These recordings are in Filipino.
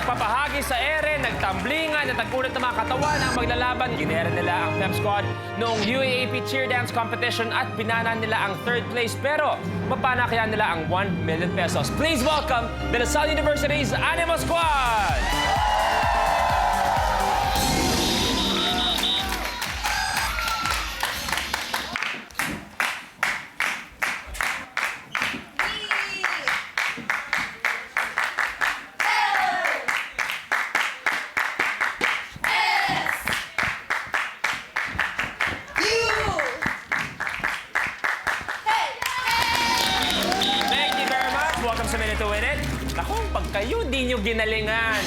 nagpapahagi sa ere, nagtamblingan, natagulat ng mga katawan ang maglalaban. Ginera nila ang Pep Squad noong UAAP Cheer Dance Competition at pinana nila ang 3rd place. Pero mapana kaya nila ang 1 million pesos. Please welcome the LaSalle University's Animo Squad! Welcome sa Minute to Win It. Naku, pag kayo di nyo ginalingan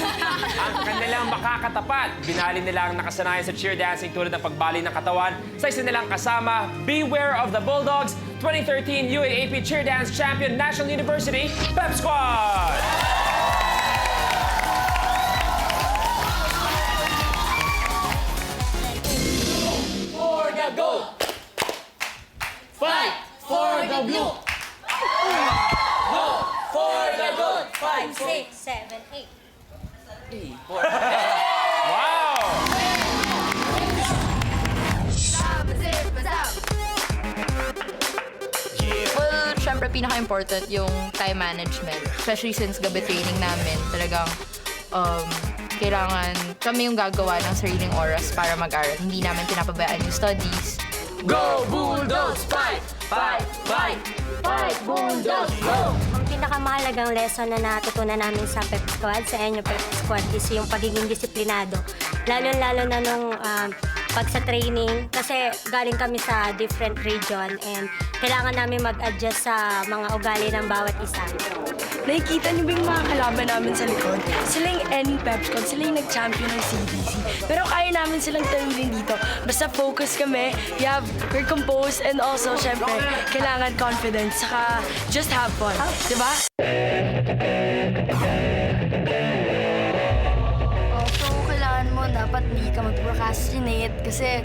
ang kanilang makakatapat, binali nila ang nakasanayan sa cheer dancing tulad ng pagbali ng katawan sa isa nilang kasama, Beware of the Bulldogs, 2013 UAAP Cheer Dance Champion National University, Pep Squad! For the gold! Fight for the blue! For the gold! 5, 6, 7, 8. Wow! Well, syempre pinaka-important yung time management. Especially since gabi training namin, talagang kailangan kami yung gagawa ng sariling oras para mag-aral. Hindi namin pinapabayaan yung studies. Go Bulldogs! Fight! Fight! Fight! Fight Bulldogs! Go! Ang pinakamahalagang lesson na natutunan namin sa Pep Squad, sa Enyo Pep Squad, is yung pagiging disiplinado. Lalo-lalo na nung pag sa training, kasi galing kami sa different region and kailangan namin mag-adjust sa mga ugali ng bawat isa. Nakikita niyo ba yung mga kalaban namin sa likod? Sila yung NU Pep Squad, sila yung nag-champion ng CDC. Pero kaya namin silang tawilin dito. Basta focus kami, we're composed, and also, syempre, kailangan confidence, saka just have fun. Diba? So, kailangan mo dapat di ka mag-procrastinate kasi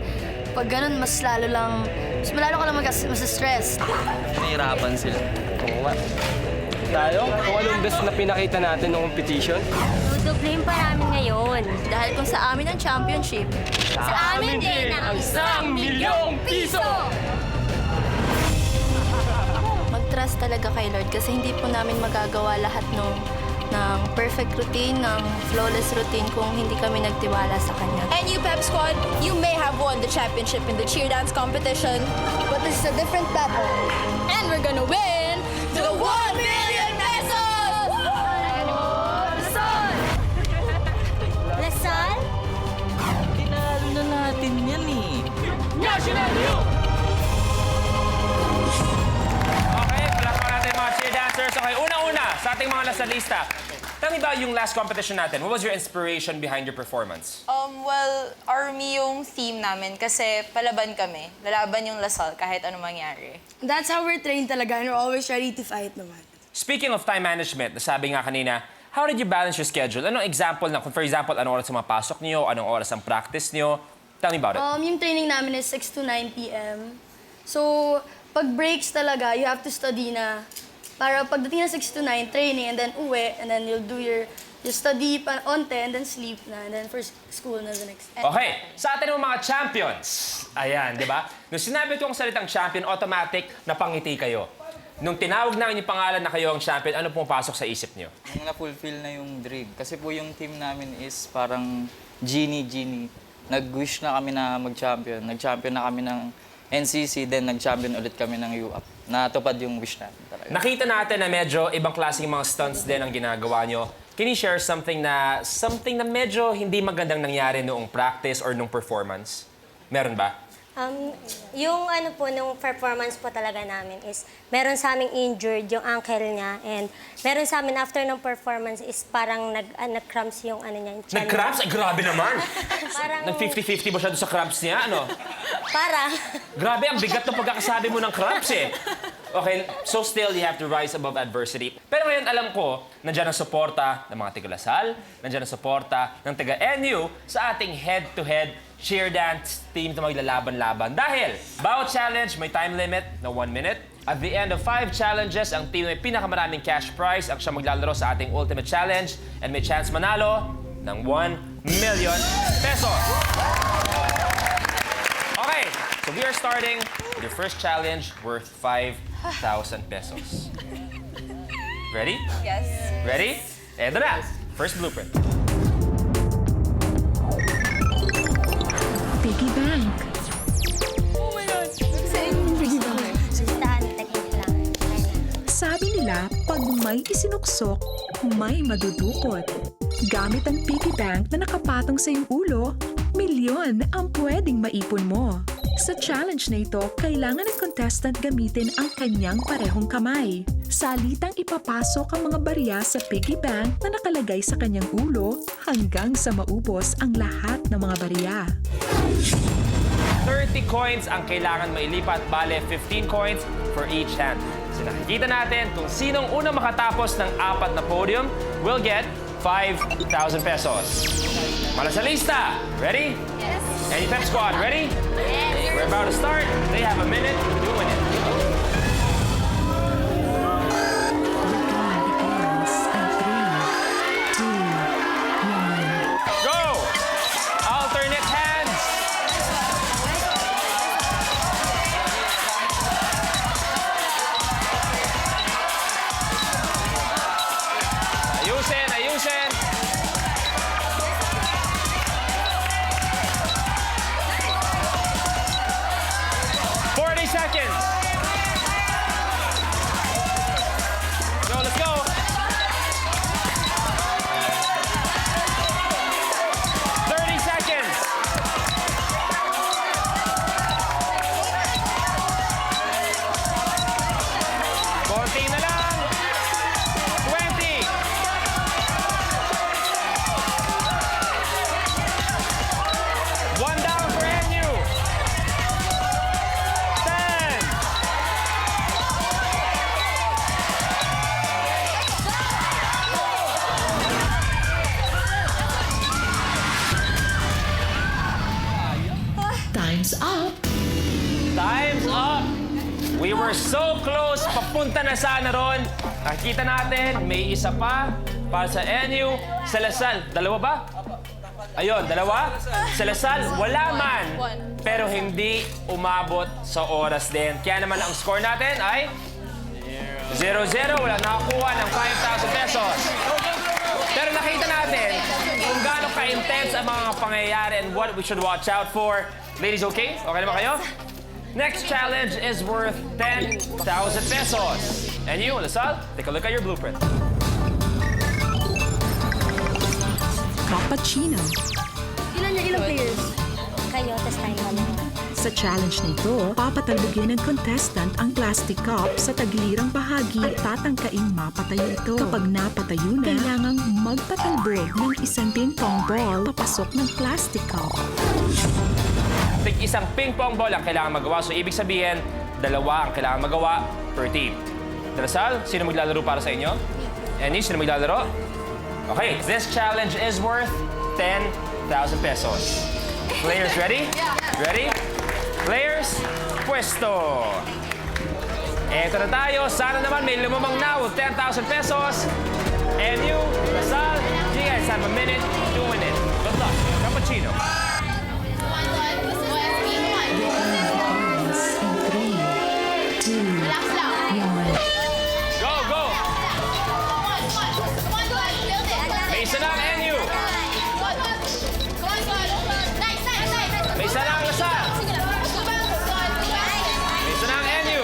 pag ganun, mas lalo ka lang mas-stress. Nahihirapan sila. Oo. Tayo, kung anong best na pinakita natin ng competition. Dudublehin pa namin ngayon. Dahil kung sa amin ang championship, Sa amin din ang 1 milyong piso! mag-trust talaga kay Lord kasi hindi po namin magagawa lahat ng perfect routine, ng flawless routine kung hindi kami nagtiwala sa Kanya. And you, Pep Squad, you may have won the championship in the cheer dance competition, But this is a different battle. and we're gonna win the 1 million pesos! Lasal? Tinalo na natin yan eh. National Youth! Okay, palakpakan natin mga cheer dancers. Okay, unang-una sa ating mga lasalista. Tell me about yung last competition natin. What was your inspiration behind your performance? Well, Army yung theme namin kasi palaban kami. Lalaban yung Lasal kahit ano mangyari. That's how we're trained talaga, and we're always ready to fight naman. Speaking of time management, nasabi nga kanina, how did you balance your schedule? Anong example na, for example, anong oras ang mapasok niyo, anong oras ang practice niyo? Tell me about it. Yung training namin is 6 to 9 p.m. So, pag breaks talaga, you have to study na. Para pagdating na 6 to 9, training, and then uwi, and then you'll do your study pa onte, and then sleep na, and then for school na the next. Okay, sa atin mga champions. Ayan, di ba? Nung sinabi ko ang salitang champion, automatic, napangiti kayo. Nung tinawag namin yung pangalan na kayo ang champion, ano pong pasok sa isip niyo? Nung na-fulfill na yung dream. Kasi po yung team namin is parang genie. Nag-wish na kami na mag-champion. Nag-champion na kami ng NCC, then nag-champion ulit kami ng UAP. Natupad yung wish natin talaga. Nakita natin na medyo ibang klaseng mga stunts din ang ginagawa nyo. Can you share something na medyo hindi magandang nangyari noong practice or nung performance? Meron ba? Yung ano po, nung performance po talaga namin is, meron sa aming injured yung ankle niya, and meron sa amin after ng performance is parang nag-cramps yung ano niya. Yung tiyan niya. Nag-cramps? Ay, grabe naman! Parang, Nag-50-50 ba siya doon sa cramps niya, ano? parang, Grabe, ang bigat ng pagkakasabi mo ng cramps eh. Okay, so still you have to rise above adversity. Pero ngayon alam ko, nandiyan ang suporta ng mga taga-Lasal, nandiyan ang suporta ng taga-NU sa ating head-to-head cheer dance team na maglalaban-laban. Dahil bawat challenge may time limit na 1 minute, At the end of 5 challenges, ang team may pinakamaraming cash prize ang siya maglalaro sa ating Ultimate Challenge and may chance manalo ng 1 million pesos. Okay, so we are starting with your first challenge worth 5,000 pesos. Ready? Yes. Ready? Eto na. First blueprint. Piggy bank. Listahan, technique lang. Sabi nila, pag may isinuksok, may madudukot. Gamit ang piggy bank na nakapatong sa iyong ulo, milyon ang pwedeng maipon mo. Sa challenge na ito, kailangan ng contestant gamitin ang kanyang parehong kamay. Salitang ipapasok ang mga barya sa piggy bank na nakalagay sa kanyang ulo hanggang sa maubos ang lahat ng mga barya. 30 coins ang kailangan mailipat, bale 15 coins for each hand. So nakikita natin kung sinong unang makatapos ng 4 na podium will get 5,000 pesos. Para sa lista, ready? Yes. Any Pep Squad, ready? Yes. We're about to start. They have a minute to win it. Go! Alternate hands. Ayusin, ayusin. Seconds. Go, let's go. Seconds. Konti na lang. 20. One down for NU. 10. Time's up! Time's up! We were so close. Papunta na sana ron. Nakikita natin, may isa pa para sa NU. Sa Lasal, dalawa ba? Ayun, dalawa. Sa Lasal, wala man. Pero hindi umabot sa oras din. Kaya naman ang score natin ay 0-0. Wala nakakuha ng 5,000 pesos. Pero nakita natin kung gaano ka-intense ang mga pangyayari and what we should watch out for. Ladies, okay? Okay naman kayo? Next challenge is worth 10,000 pesos. And you, Lasal, take a look at your blueprint. Cappuccino. Ilang players? Kayo, tas tayo kami. Sa challenge na ito, papatalbogin ng contestant ang plastic cup sa tagilirang bahagi at tatangkaing mapatayo ito. Kapag napatayo na, kailangang magpatalbog ng isang ping-pong ball papasok ng plastic cup. Isang ping-pong ball ang kailangan magawa. So, ibig sabihin, dalawa ang kailangan magawa per team. Lasal, sino maglalaro para sa inyo? Annie, sino maglalaro? Okay, this challenge is worth 10,000 pesos. Players ready? Ready? Players, pwesto. Eto na tayo. Sana naman may lumamang now 10,000 pesos. And you, Lasal, you guys have a minute to win it. Good luck. Cappuccino. Go, go! May isa lang, NU. May isa lang, Lasal. May isa lang, NU.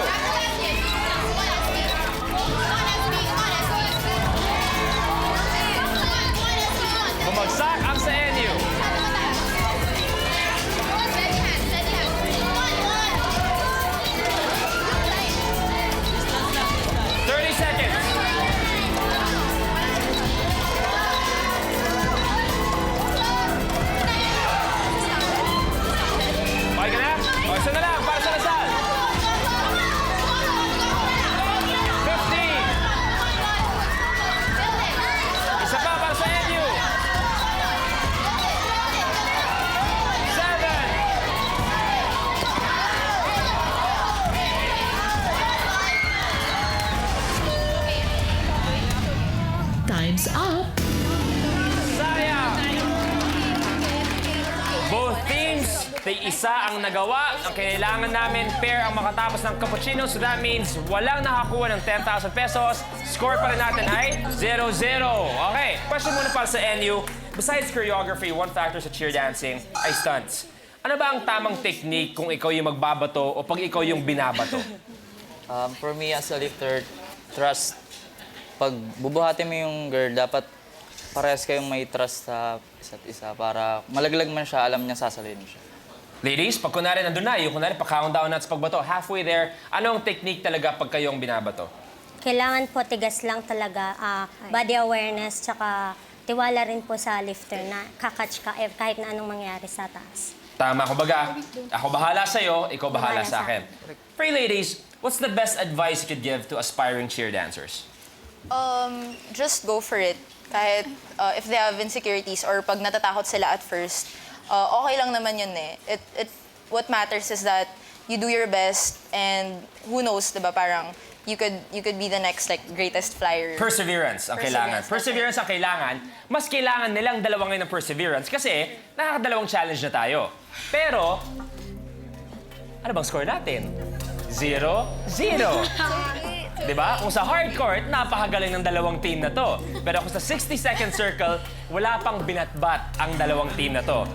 Bumagsak ang sa NU. 30 seconds. Time's up! Sayang! Both teams, isa ang nagawa. Ang kailangan namin, pair ang makatapos ng cappuccino. So that means walang nakakuha ng 10,000 pesos. Score pa rin natin ay 0-0. Okay, question muna para sa NU. Besides choreography, one factor sa cheer dancing ay stunts. Ano ba ang tamang technique kung ikaw yung magbabato o pag ikaw yung binabato? For me as a lifter, trust. Pag bubuhatin mo yung girl, dapat parehas kayong may trust sa isa't isa para malaglag man siya, alam niya sasalin siya. Ladies, pag kunwari nandun na, yung kunwari pa-countdown natin sa pagbato, halfway there, ano ang technique talaga pag kayong binabato? Kailangan po tigas lang talaga, body awareness, tsaka tiwala rin po sa lifter na kakatch ka kahit na anong mangyari sa taas. Tama, kumbaga, ako bahala sa'yo, ikaw bahala Bahala sa sa akin. For you ladies, what's the best advice you could give to aspiring cheer dancers? Just go for it. Kahit if they have insecurities or pag natatakot sila at first, okay lang naman yun eh. What matters is that you do your best and who knows, diba, parang you could be the next like greatest flyer. Perseverance ang kailangan. Perseverance ang kailangan. Mas kailangan nilang dalawa ngayon ng perseverance kasi nakakadalawang challenge na tayo. Pero, ano bang score natin? 0-0. Diba? Kung sa hardcourt, napakagaling ng dalawang team na to. Pero kung sa 60-second circle, wala pang binatbat ang dalawang team na to.